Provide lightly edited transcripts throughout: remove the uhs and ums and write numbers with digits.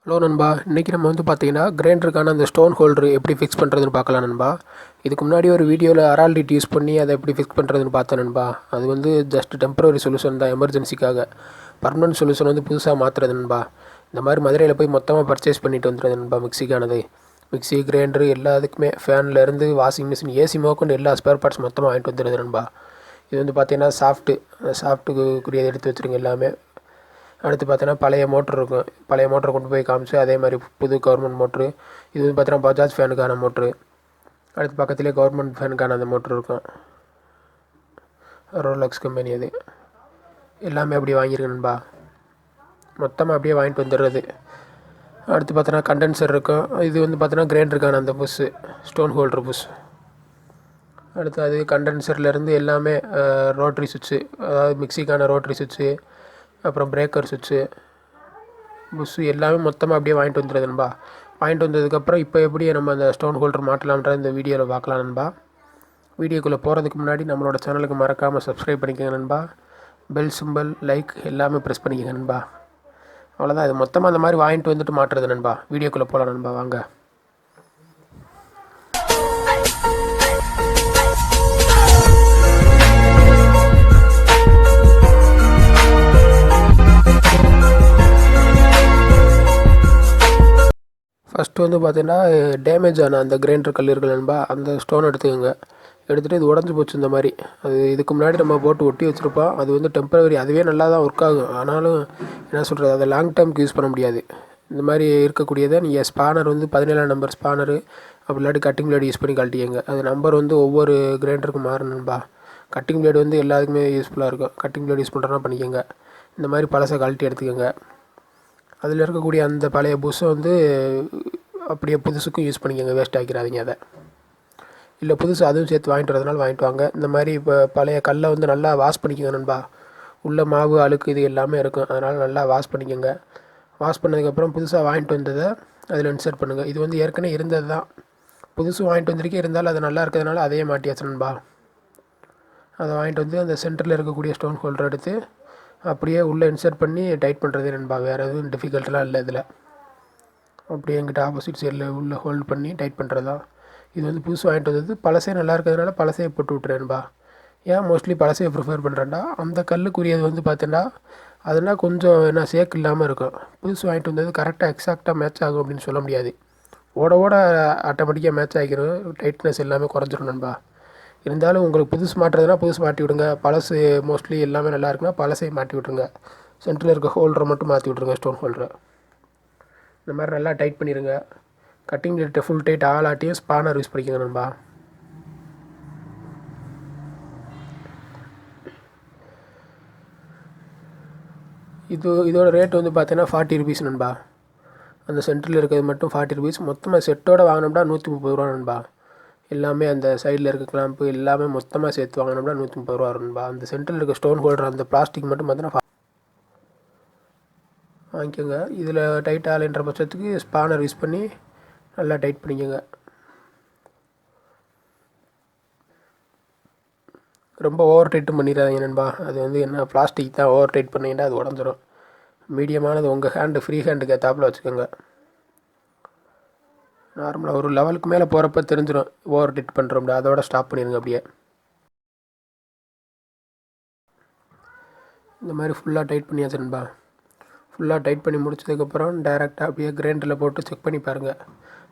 Hello நண்பா, இன்றைக்கி நம்ம வந்து பார்த்தீங்கன்னா கிரைண்டருக்கான அந்த ஸ்டோன் ஹோல்டர் எப்படி ஃபிக்ஸ் பண்ணுறதுன்னு பார்க்கலாம் நண்பா. இதுக்கு முன்னாடி ஒரு வீடியோவில் அரால்டிட் யூஸ் பண்ணி அதை எப்படி ஃபிக்ஸ் பண்ணுறதுன்னு பார்த்தேன் நண்பா. அது வந்து ஜஸ்ட் டெம்பரரி சொல்யூஷன் தான், எமர்ஜென்சிக்காக. பர்மனன்ட் சொல்யூஷன் வந்து புதுசாக மாற்றுறது நண்பா. இந்த மாதிரி மதுரையில் போய் மொத்தமாக பர்ச்சேஸ் பண்ணிட்டு வந்துடுறது நண்பா. மிக்சிக்கானது, மிக்சி, கிரைண்டரு எல்லாத்துக்குமே, ஃபேன்லேருந்து வாஷிங் மிஷின், ஏசி மோக்கொண்டு எல்லா ஸ்பேர் பார்ட்ஸ் மொத்தமாக வாங்கிட்டு வந்துடுறது நண்பா. இது வந்து பார்த்தீங்கன்னா சாஃப்ட்டுக்குரியதை எடுத்து வச்சுருங்க எல்லாமே. அடுத்து பார்த்தீங்கன்னா பழைய மோட்ரு இருக்கும், பழைய மோட்டரை கொண்டு போய் காமிச்சு அதே மாதிரி புது கவர்மெண்ட் மோட்ரு. இது வந்து பார்த்தீங்கன்னா பஜாஜ் ஃபேனுக்கான மோட்ரு. அடுத்து பக்கத்துலேயே கவர்மெண்ட் ஃபேனுக்கான அந்த மோட்ரு இருக்கும், ரோலக்ஸ் கம்பெனி. அது எல்லாமே அப்படியே வாங்கியிருக்கேன் நண்பா. மொத்தமாக அப்படியே வாங்கிட்டு வந்துடுறது. அடுத்து பார்த்தோன்னா கண்டென்சர் இருக்கும். இது வந்து பார்த்தோன்னா கிரைண்டருக்கான அந்த புஷ்ஷு, ஸ்டோன் ஹோல்டர் புஷ். அடுத்து அது கண்டென்சர்லேருந்து எல்லாமே ரோட்ரி சுவிட்சு, அதாவது மிக்சிக்கான ரோட்ரி சுவிட்சு, அப்புறம் பிரேக்கர் சுவிட்சு, புஷ்ஷு எல்லாமே மொத்தமாக அப்படியே வாங்கிட்டு வந்துடுது நண்பா. வாங்கிட்டு வந்ததுக்கப்புறம் இப்போ எப்படி நம்ம அந்த ஸ்டோன் ஹோல்டர் மாட்டலாம்ன்ற இந்த வீடியோவில் பார்க்கலாம் நண்பா. வீடியோக்குள்ளே போகிறதுக்கு முன்னாடி நம்மளோட சேனலுக்கு மறக்காமல் சப்ஸ்கிரைப் பண்ணிக்கோங்க நண்பா. பெல் சிம்பல், லைக் எல்லாமே ப்ரெஸ் பண்ணிக்கோங்க நண்பா. அவ்வளோதான், இது மொத்தமாக அந்த மாதிரி வாங்கிட்டு வந்துட்டு மாட்டுறது நண்பா. வீடியோக்குள்ளே போகலாம் நண்பா, வாங்க. ஃபஸ்ட்டு வந்து பார்த்தீங்கன்னா டேமேஜ் ஆன அந்த கிரைண்டர் கல் இருக்குது நண்பா, அந்த ஸ்டோன் எடுத்துக்கோங்க. எடுத்துகிட்டு இது உடஞ்சி போச்சு இந்த மாதிரி. அது இதுக்கு முன்னாடி நம்ம போட்டு ஒட்டி வச்சுருப்போம். அது வந்து டெம்பரவரி, அதுவே நல்லா தான் ஒர்க் ஆகும். ஆனாலும் என்ன சொல்கிறது, அதை லாங் டேர்முக்கு யூஸ் பண்ண முடியாது. இந்த மாதிரி இருக்கக்கூடியதை நீங்கள் ஸ்பானர் வந்து 17 நம்பர் ஸ்பானரு, அப்படி இல்லாட்டி கட்டிங் பிளேடு யூஸ் பண்ணி கழட்டிக்கங்க. அது நம்பர் வந்து ஒவ்வொரு கிரைண்டருக்கும் மாறணும்பா. கட்டிங் பிளேடு வந்து எல்லாத்துக்குமே யூஸ்ஃபுல்லாக இருக்கும். கட்டிங் பிளேடு யூஸ் பண்ணுறதுனா பண்ணிக்கோங்க. இந்த மாதிரி பழசை கழட்டி எடுத்துக்கோங்க. அதில் இருக்கக்கூடிய அந்த பழைய புஷ்ஷை வந்து அப்படியே புதுசுக்கும் யூஸ் பண்ணிக்கோங்க, வேஸ்ட் ஆக்கிடாதீங்க அதை. இல்லை புதுசு அதுவும் சேர்த்து வாங்கிட்டு வரதுனால வாங்கிட்டு வாங்க. இந்த மாதிரி இப்போ பழைய கல்லை வந்து நல்லா வாஷ் பண்ணிக்கோங்க நண்பா. உள்ள மாவு, அழுக்கு இது எல்லாமே இருக்கும், அதனால் நல்லா வாஷ் பண்ணிக்கோங்க. வாஷ் பண்ணதுக்கப்புறம் புதுசாக வாங்கிட்டு வந்ததை அதில் இன்சர்ட் பண்ணுங்கள். இது வந்து ஏற்கனவே இருந்தது தான், புதுசு வாங்கிட்டு வந்திருக்கே, இருந்தாலும் அது நல்லா இருக்கிறதுனால அதையே மாட்டியாச்சு நண்பா. அதை வாங்கிட்டு வந்து அந்த சென்டரில் இருக்கக்கூடிய ஸ்டோன் ஹோல்டர் எடுத்து அப்படியே உள்ளே இன்சர்ட் பண்ணி டைட் பண்ணுறது நண்பா. வேறு எதுவும் டிஃபிகல்ட்டெலாம் இல்லை இதில். அப்படியே எங்கிட்ட ஆப்போசிட் சைடில் உள்ளே ஹோல்ட் பண்ணி டைட் பண்ணுறதா. இது வந்து புதுசு வாங்கிட்டு வந்தது, பழசே நல்லா இருக்கிறதுனால பழசையை போட்டு விட்டுறேன்பா. ஏன் மோஸ்ட்லி பழசையை ப்ரிஃபர் பண்ணுறேன்டா, அந்த கல்லுக்குரியது வந்து பார்த்தீங்கன்னா அதெல்லாம் கொஞ்சம் என்ன சேக்கு இல்லாமல் இருக்கும். புதுசு வாங்கிட்டு வந்தது கரெக்டாக எக்ஸாக்டாக மேட்ச் ஆகும் அப்படின்னு சொல்ல முடியாது. ஓட ஓட ஆட்டோமேட்டிக்காக மேட்ச் ஆகிரும், டைட்னஸ் எல்லாமே குறைஞ்சிரும் நண்பா. இருந்தாலும் உங்களுக்கு புதுசு மாட்டுறதுனா புதுசு மாட்டி விடுங்க. பழசு மோஸ்ட்லி எல்லாமே நல்லா இருக்குன்னா பழசையும் மாட்டி விட்ருங்க. சென்டரில் இருக்க ஹோல்டரை மட்டும் மாற்றி விட்ருங்க, ஸ்டோன் ஹோல்டரை. இந்த மாதிரி நல்லா டைட் பண்ணிடுங்க. கட்டிங் பிளேட்டை ஃபுல் டைட் ஆளாட்டியும் ஸ்பானர் யூஸ் பண்ணிக்கோங்க நண்பா. இதோட ரேட் வந்து பார்த்தீங்கன்னா 40 ருபீஸ் நண்பா. அந்த சென்டரில் இருக்கிறது மட்டும் 40 ருபீஸ். மொத்தமாக செட்டோடு வாங்கினோம்னா 130 ரூபா நண்பா. எல்லாமே அந்த சைடில் இருக்க கிளாம்பு எல்லாமே மொத்தமாக சேர்த்து வாங்கினோம்னா 130 ரூபா நண்பா. அந்த சென்டரில் இருக்க ஸ்டோன் ஹோல்டர் அந்த பிளாஸ்டிக் மட்டும் பார்த்தீங்கன்னா வாங்கிக்கோங்க. இதில் டைட் ஆகலைன்ற பட்சத்துக்கு ஸ்பானர் யூஸ் பண்ணி நல்லா டைட் பண்ணிக்கோங்க. ரொம்ப ஓவர் டைட்டும் பண்ணிடாதீங்க நண்பா. அது வந்து என்ன, பிளாஸ்டிக் தான், ஓவர் டைட் பண்ணிங்கன்னா அது உடஞ்சிரும். மீடியமானது உங்கள் ஹேண்டு, ஃப்ரீ ஹேண்டுக்கு ஏற்றாப்புல வச்சுக்கோங்க. நார்மலாக ஒரு லெவலுக்கு மேலே போகிறப்ப தெரிஞ்சிடும் ஓவர் டைட் பண்ணுறோம்டா, அதோட ஸ்டாப் பண்ணிடுங்க அப்படியே. இந்த மாதிரி ஃபுல்லாக டைட் பண்ணியாச்சு நண்பா. ஃபுல்லாக டைட் பண்ணி முடிச்சதுக்கப்புறம் டைரெக்டாக அப்படியே கிரைண்டரில் போட்டு செக் பண்ணி பாருங்கள்.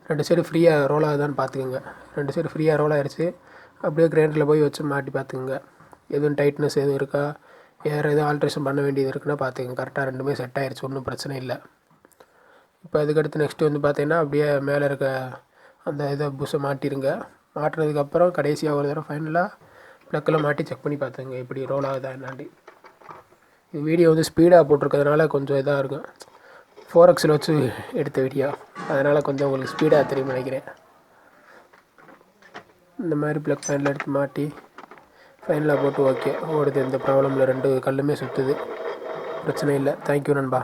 2 சைடு ஃப்ரீயாக ரோல் ஆகுதான்னு பார்த்துக்குங்க. 2 சைடு ஃப்ரீயாக ரோல் ஆகிடுச்சு. அப்படியே கிரைண்டரில் போய் வச்சு மாட்டி பார்த்துக்குங்க. எதுவும் டைட்னஸ் எதுவும் இருக்கா, வேறு எதுவும் ஆல்ட்ரேஷன் பண்ண வேண்டியது இருக்குன்னா பார்த்துக்கங்க. கரெக்டாக ரெண்டுமே செட் ஆகிடுச்சு, ஒன்றும் பிரச்சனை இல்லை. இப்போ அதுக்கடுத்து நெக்ஸ்ட்டு வந்து பார்த்தீங்கன்னா அப்படியே மேலே இருக்க அந்த இதை புஷ்ஷை மாட்டிடுங்க. மாட்டினதுக்கப்புறம் கடைசியாக ஒரு தடவை ஃபைனலாக ப்ளக்கில் மாட்டி செக் பண்ணி பார்த்துங்க இப்படி ரோல் ஆகுதா என்னாண்டி. இது வீடியோ வந்து ஸ்பீடாக போட்டிருக்கிறதுனால கொஞ்சம் இதாக இருக்கும். 4Xல் வச்சு எடுத்த வீடியோ, அதனால் கொஞ்சம் உங்களுக்கு ஸ்பீடாக தெரியும்னு நினைக்கிறேன். இந்த மாதிரி ப்ளக் ஃபைனல் எடுத்து மாட்டி ஃபைனலாக போட்டு ஓகே ஓடுது, எந்த ப்ராப்ளம் இல்லை. 2 கல்லுமே சுற்றுது, பிரச்சனை இல்லை. தேங்க்யூ நண்பா.